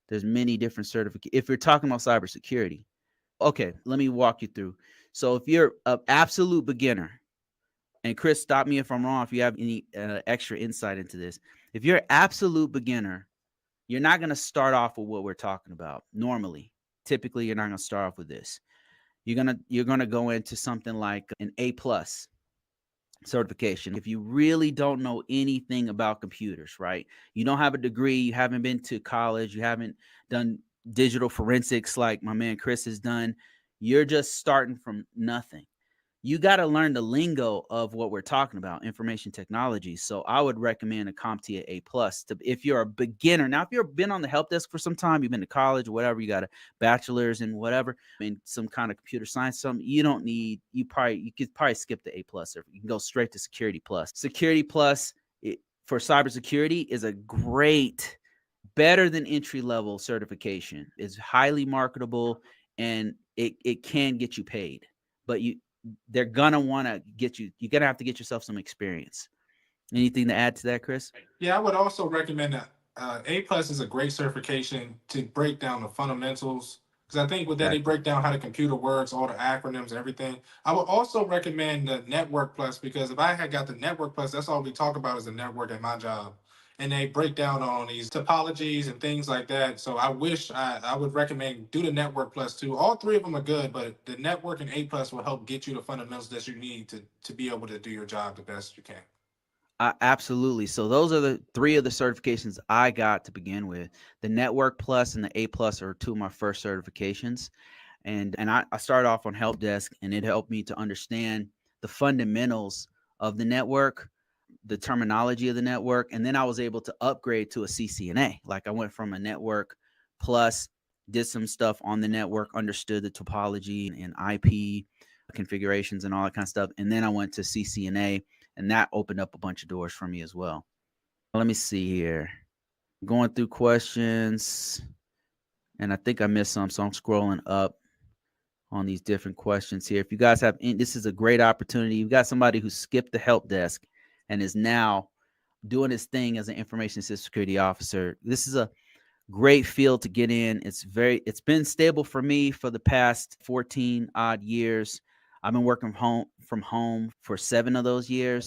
There's many different certifications. If you're talking about cybersecurity, okay, let me walk you through. So if you're an absolute beginner, and Chris, stop me if I'm wrong if you have any extra insight into this. If you're an absolute beginner, you're not going to start off with what we're talking about normally. Typically, you're not going to start off with this. You're gonna go into something like an A+ certification. If you really don't know anything about computers, right? You don't have a degree, you haven't been to college, you haven't done digital forensics like my man Chris has done. You're just starting from nothing. You got to learn the lingo of what we're talking about, information technology. So I would recommend a CompTIA A+ to if you're a beginner. Now, if you've been on the help desk for some time, you've been to college or whatever, you got a bachelor's in whatever, in some kind of computer science, something you don't need. You could probably skip the A+, or you can go straight to Security Plus. Security Plus for cybersecurity is a great, better than entry level certification. It's highly marketable, and it can get you paid, but they're gonna want to get you. You're gonna have to get yourself some experience. Anything to add to that, Chris? Yeah, I would also recommend that A+ is a great certification to break down the fundamentals. Because I think with that, they Exactly. break down how the computer works, all the acronyms, everything. I would also recommend the Network Plus because if I had got the Network Plus, that's all we talk about is the network at my job. And they break down on these topologies and things like that. So I would recommend do the Network Plus too. All three of them are good, but the Network and A+ will help get you the fundamentals that you need to be able to do your job the best you can. Absolutely. So those are the three of the certifications I got to begin with. The Network Plus and the A+ are two of my first certifications. And I started off on help desk, and it helped me to understand the fundamentals of the network, the terminology of the network, and then I was able to upgrade to a CCNA. Like I went from a Network Plus, did some stuff on the network, understood the topology and IP configurations and all that kind of stuff, and then I went to CCNA, and that opened up a bunch of doors for me as well. Let me see here. Going through questions, and I think I missed some, so I'm scrolling up on these different questions here. If you guys have any, this is a great opportunity. You've got somebody who skipped the help desk and is now doing his thing as an information security officer. This is a great field to get in. It's been stable for me for the past 14 odd years. I've been working from home for 7 of those years.